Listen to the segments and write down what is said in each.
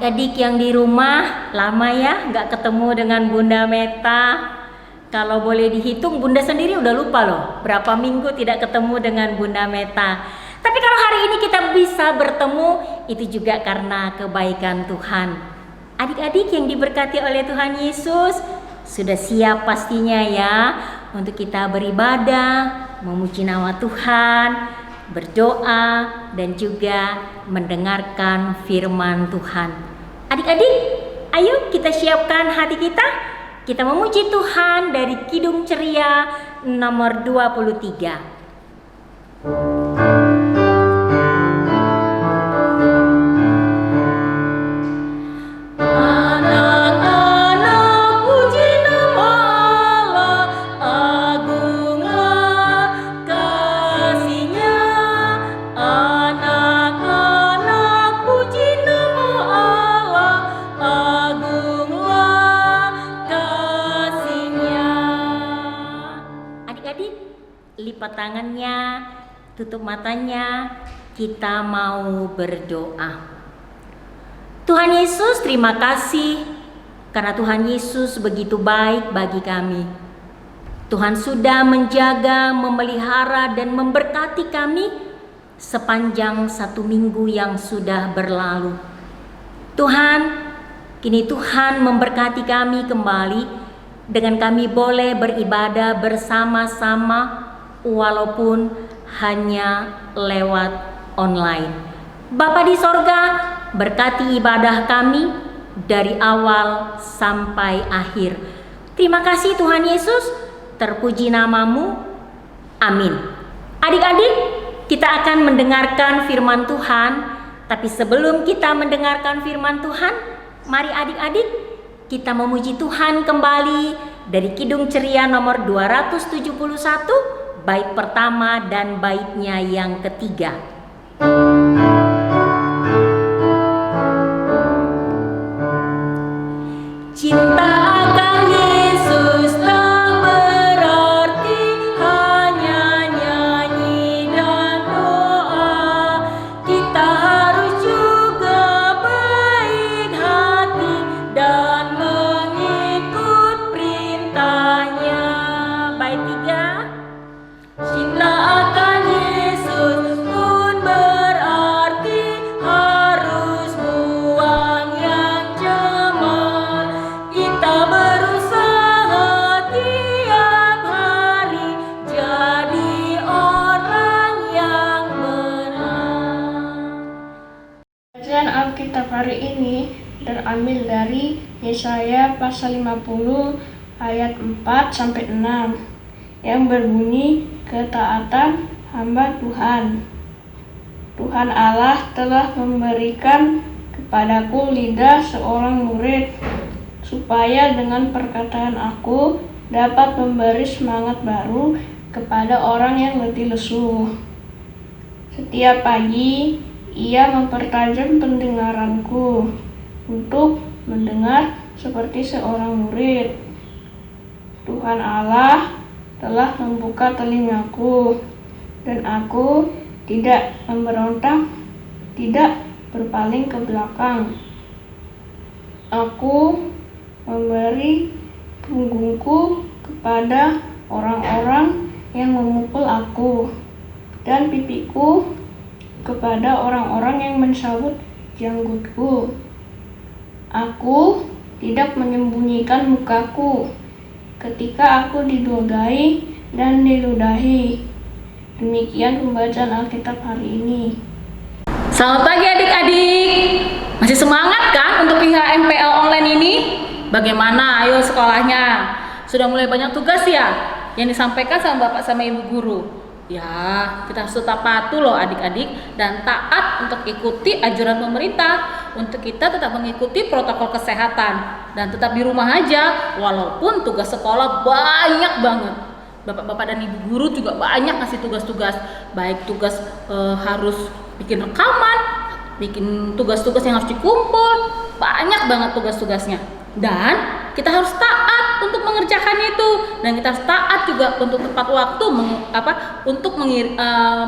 Adik-adik yang di rumah lama ya nggak ketemu dengan Bunda Meta. Kalau boleh dihitung, Bunda sendiri udah lupa loh berapa minggu tidak ketemu dengan Bunda Meta. Tapi kalau hari ini kita bisa bertemu, itu juga karena kebaikan Tuhan. Adik-adik yang diberkati oleh Tuhan Yesus, sudah siap pastinya ya untuk kita beribadah, memuji nama Tuhan, berdoa, dan juga mendengarkan firman Tuhan. Adik-adik, ayo kita siapkan hati kita. Kita memuji Tuhan dari Kidung Ceria nomor 23. Lipat tangannya, tutup matanya, kita mau berdoa. Tuhan Yesus, terima kasih karena Tuhan Yesus begitu baik bagi kami. Tuhan sudah menjaga, memelihara, dan memberkati kami sepanjang 1 minggu yang sudah berlalu. Tuhan, kini Tuhan memberkati kami kembali dengan kami boleh beribadah bersama-sama walaupun hanya lewat online. Bapa di sorga, berkati ibadah kami dari awal sampai akhir. Terima kasih Tuhan Yesus, terpuji namamu. Amin. Adik-adik, kita akan mendengarkan firman Tuhan. Tapi sebelum kita mendengarkan firman Tuhan, mari adik-adik kita memuji Tuhan kembali dari Kidung Ceria nomor 271, bait pertama dan baitnya yang ketiga. Cinta akan Yesus tak berarti hanya nyanyi dan doa. Kita harus juga baik hati dan mengikut perintahnya. Bait 3. Cinta akan Yesus pun berarti harus buang yang cemal. Kita berusaha tiap hari jadi orang yang benar. Bacaan Alkitab hari ini terambil dari Yesaya pasal 50 ayat 4-6 yang berbunyi, ketaatan hamba Tuhan. Tuhan Allah telah memberikan kepadaku lidah seorang murid, supaya dengan perkataan aku dapat memberi semangat baru kepada orang yang letih lesu. Setiap pagi ia mempertajam pendengaranku untuk mendengar seperti seorang murid. Tuhan Allah telah membuka telingaku, dan aku tidak memberontak, tidak berpaling ke belakang. Aku memberi punggungku kepada orang-orang yang memukul aku, dan pipiku kepada orang-orang yang mencabut janggutku. Aku tidak menyembunyikan mukaku ketika aku didodai dan diludahi. Demikian pembacaan Alkitab hari ini. Selamat pagi adik-adik. Masih semangat kan untuk IHMPL online ini? Bagaimana? Ayo sekolahnya. Sudah mulai banyak tugas ya yang disampaikan sama Bapak sama Ibu guru. Ya, kita harus tetap patuh loh adik-adik dan taat untuk ikuti anjuran pemerintah, untuk kita tetap mengikuti protokol kesehatan dan tetap di rumah aja walaupun tugas sekolah banyak banget. Bapak-bapak dan ibu guru juga banyak ngasih tugas-tugas, baik tugas harus bikin rekaman, bikin tugas-tugas yang harus dikumpul, banyak banget tugas-tugasnya. Dan kita harus taat untuk mengerjakan itu, dan kita harus taat juga untuk tepat waktu untuk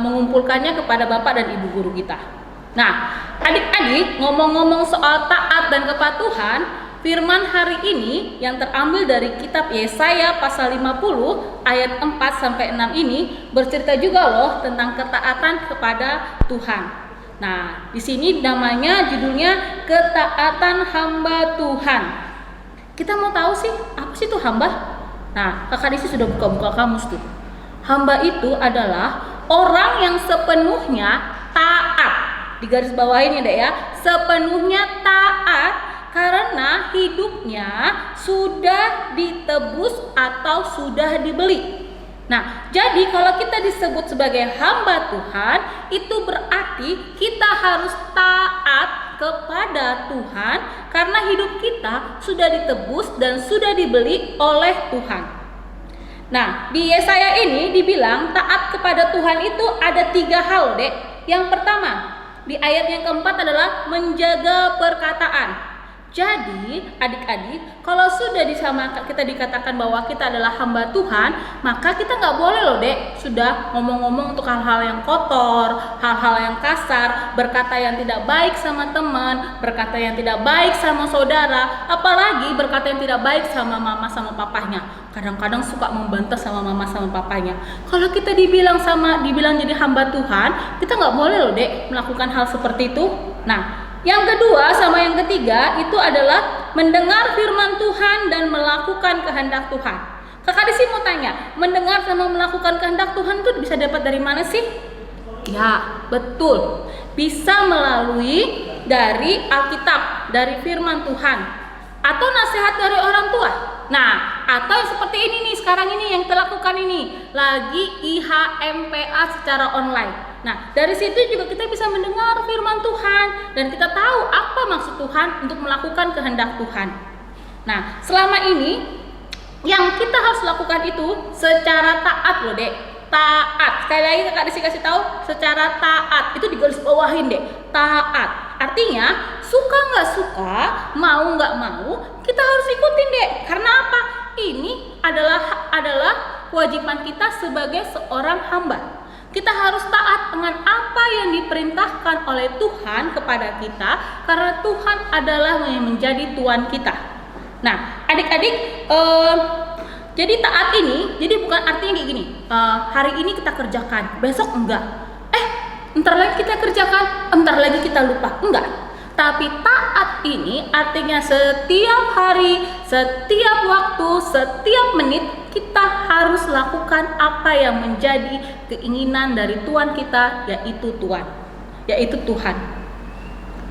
mengumpulkannya kepada bapak dan ibu guru kita. Nah, adik-adik, ngomong-ngomong soal taat dan kepatuhan, firman hari ini yang terambil dari kitab Yesaya pasal 50 ayat 4 sampai 6 ini bercerita juga loh tentang ketaatan kepada Tuhan. Nah, di sini namanya judulnya ketaatan hamba Tuhan. Kita mau tahu sih apa sih itu hamba? Nah, Kakak Desi sudah buka-buka kamus tuh. Hamba itu adalah orang yang sepenuhnya taat. Di garis bawah ini deh ya, sepenuhnya taat karena hidupnya sudah ditebus atau sudah dibeli. Nah, jadi kalau kita disebut sebagai hamba Tuhan, itu berarti kita harus taat kepada Tuhan karena hidup kita sudah ditebus dan sudah dibeli oleh Tuhan. Nah, di Yesaya ini dibilang taat kepada Tuhan itu ada 3 hal, Dek. Yang pertama, di ayat yang keempat adalah menjaga perkataan. Jadi adik-adik, kalau sudah disamakan, kita dikatakan bahwa kita adalah hamba Tuhan, maka kita nggak boleh loh Dek sudah ngomong-ngomong untuk hal-hal yang kotor, hal-hal yang kasar, berkata yang tidak baik sama teman, berkata yang tidak baik sama saudara, apalagi berkata yang tidak baik sama mama sama papahnya. Kadang-kadang suka membantah sama mama sama papanya. Kalau kita dibilang jadi hamba Tuhan, kita nggak boleh loh Dek melakukan hal seperti itu. Nah, yang kedua sama yang ketiga itu adalah mendengar firman Tuhan dan melakukan kehendak Tuhan. Kakak Desi mau tanya, mendengar sama melakukan kehendak Tuhan itu bisa dapat dari mana sih? Ya, betul. Bisa melalui dari Alkitab, dari firman Tuhan, atau nasihat dari orang tua. Nah, atau seperti ini nih, sekarang ini yang kita lakukan ini, lagi IHMPA secara online. Nah, dari situ juga kita bisa mendengar firman Tuhan dan kita tahu apa maksud Tuhan untuk melakukan kehendak Tuhan. Nah, selama ini yang kita harus lakukan itu secara taat loh Dek. Taat. Sekali lagi Kakak Desi kasih tahu, secara taat. Itu digaris bawahin Dek. Taat. Artinya, suka nggak suka, mau nggak mau, kita harus ikutin Dek. Karena apa? Ini adalah kewajiban kita sebagai seorang hamba. Kita harus taat dengan apa yang diperintahkan oleh Tuhan kepada kita, karena Tuhan adalah yang menjadi Tuhan kita. Nah, adik-adik, jadi taat ini, jadi bukan artinya kayak gini, hari ini kita kerjakan, besok enggak. Entar lagi kita kerjakan, entar lagi kita lupa, enggak. Tapi taat ini artinya setiap hari, setiap waktu, setiap menit kita harus lakukan apa yang menjadi keinginan dari Tuhan kita, yaitu Tuhan.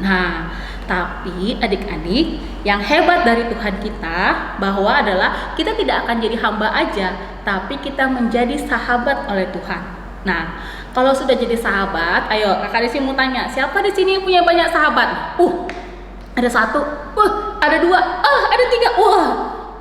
Nah, tapi adik-adik, yang hebat dari Tuhan kita bahwa adalah kita tidak akan jadi hamba aja, tapi kita menjadi sahabat oleh Tuhan. Nah, kalau sudah jadi sahabat, ayo Kakak Desi mau tanya, siapa di sini yang punya banyak sahabat? Ada 1, ada 2, ada 3,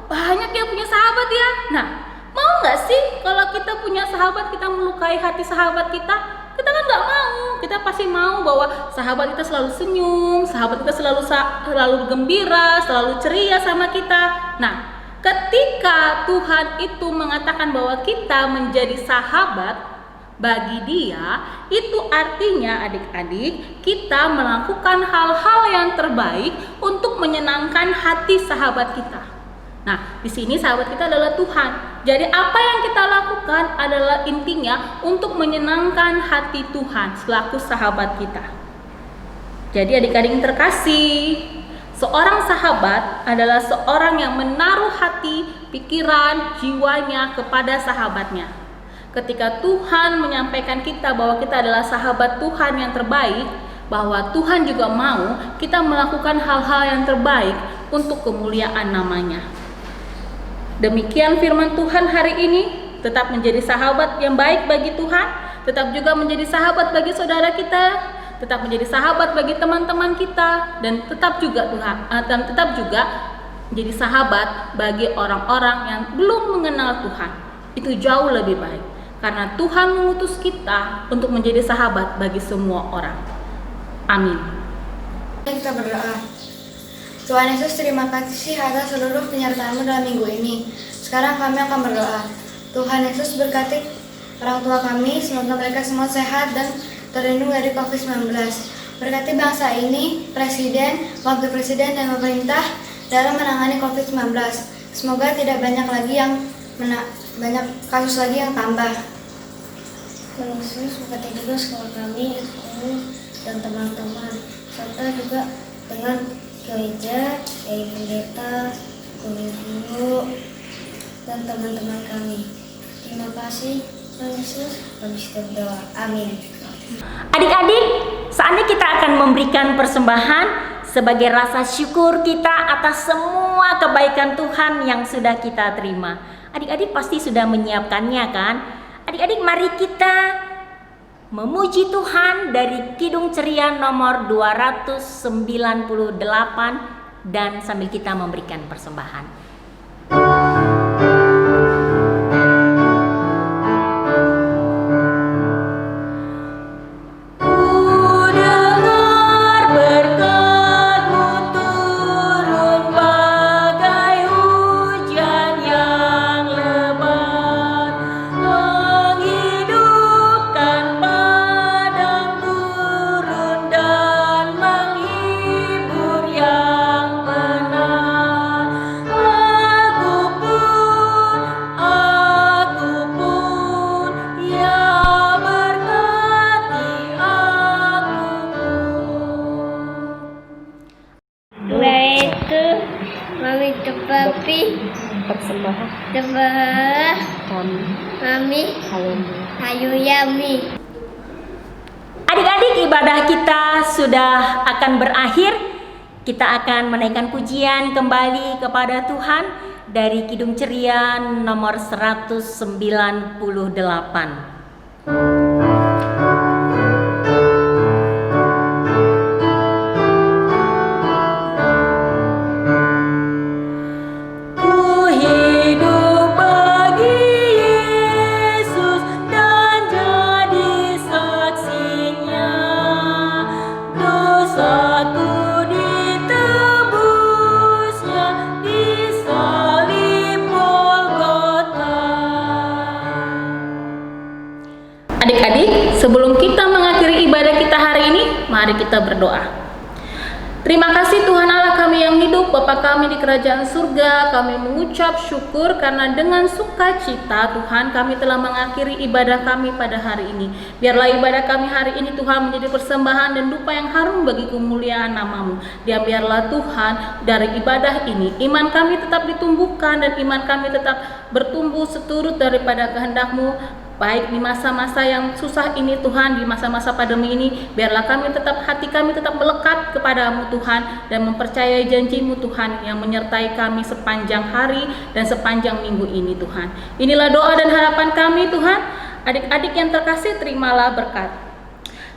banyak yang punya sahabat ya. Nah, mau nggak sih kalau kita punya sahabat, kita melukai hati sahabat kita? Kita kan nggak mau. Kita pasti mau bahwa sahabat kita selalu senyum, sahabat kita selalu gembira, selalu ceria sama kita. Nah, ketika Tuhan itu mengatakan bahwa kita menjadi sahabat bagi Dia, itu artinya adik-adik, kita melakukan hal-hal yang terbaik untuk menyenangkan hati sahabat kita. Nah, di sini sahabat kita adalah Tuhan. Jadi apa yang kita lakukan adalah intinya untuk menyenangkan hati Tuhan selaku sahabat kita. Jadi adik-adik yang terkasih, seorang sahabat adalah seorang yang menaruh hati, pikiran, jiwanya kepada sahabatnya. Ketika Tuhan menyampaikan kita bahwa kita adalah sahabat Tuhan yang terbaik, bahwa Tuhan juga mau kita melakukan hal-hal yang terbaik untuk kemuliaan namanya. Demikian firman Tuhan hari ini, tetap menjadi sahabat yang baik bagi Tuhan, tetap juga menjadi sahabat bagi saudara kita, tetap menjadi sahabat bagi teman-teman kita, dan tetap juga menjadi sahabat bagi orang-orang yang belum mengenal Tuhan. Itu jauh lebih baik, karena Tuhan mengutus kita untuk menjadi sahabat bagi semua orang. Amin. Kita berdoa. Tuhan Yesus, terima kasih atas seluruh penyertaan-Mu dalam minggu ini. Sekarang kami akan berdoa. Tuhan Yesus, berkati orang tua kami, semoga mereka semua sehat dan terlindung dari COVID-19. Berkati bangsa ini, Presiden, Wakil Presiden, dan pemerintah dalam menangani COVID-19. Semoga tidak banyak kasus lagi yang tambah. Tuhan Yesus berkati juga sekolah kami, guru dan teman-teman, serta juga dengan gereja, pendeta, guru-guru, dan teman-teman kami. Terima kasih Tuhan Yesus, kami berdoa. Amin. Adik-adik, saatnya kita akan memberikan persembahan sebagai rasa syukur kita atas semua kebaikan Tuhan yang sudah kita terima. Adik-adik pasti sudah menyiapkannya kan? Adik-adik, mari kita memuji Tuhan dari Kidung Ceria nomor 298 dan sambil kita memberikan persembahan. Persembahan kami Hayuyami. Adik-adik, ibadah kita sudah akan berakhir. Kita akan menaikkan pujian kembali kepada Tuhan dari Kidung Ceria nomor 198. Adik-adik, sebelum kita mengakhiri ibadah kita hari ini, mari kita berdoa. Terima kasih Tuhan Allah kami yang hidup, Bapa kami di kerajaan surga. Kami mengucap syukur karena dengan sukacita Tuhan kami telah mengakhiri ibadah kami pada hari ini. Biarlah ibadah kami hari ini Tuhan menjadi persembahan dan dupa yang harum bagi kemuliaan nama-Mu. Dan biarlah Tuhan dari ibadah ini iman kami tetap ditumbuhkan dan iman kami tetap bertumbuh seturut daripada kehendak-Mu. Baik di masa-masa yang susah ini Tuhan, di masa-masa pandemi ini, biarlah hati kami tetap melekat kepada-Mu Tuhan, dan mempercayai janji-Mu Tuhan yang menyertai kami sepanjang hari dan sepanjang minggu ini Tuhan. Inilah doa dan harapan kami Tuhan. Adik-adik yang terkasih, terimalah berkat.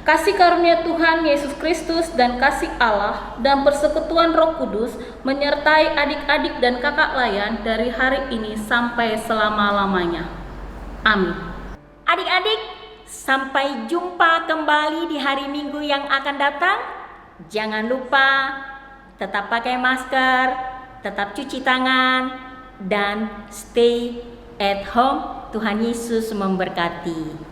Kasih karunia Tuhan Yesus Kristus dan kasih Allah dan persekutuan Roh Kudus menyertai adik-adik dan kakak layan dari hari ini sampai selama-lamanya. Amin. Adik-adik, sampai jumpa kembali di hari Minggu yang akan datang. Jangan lupa tetap pakai masker, tetap cuci tangan, dan stay at home. Tuhan Yesus memberkati.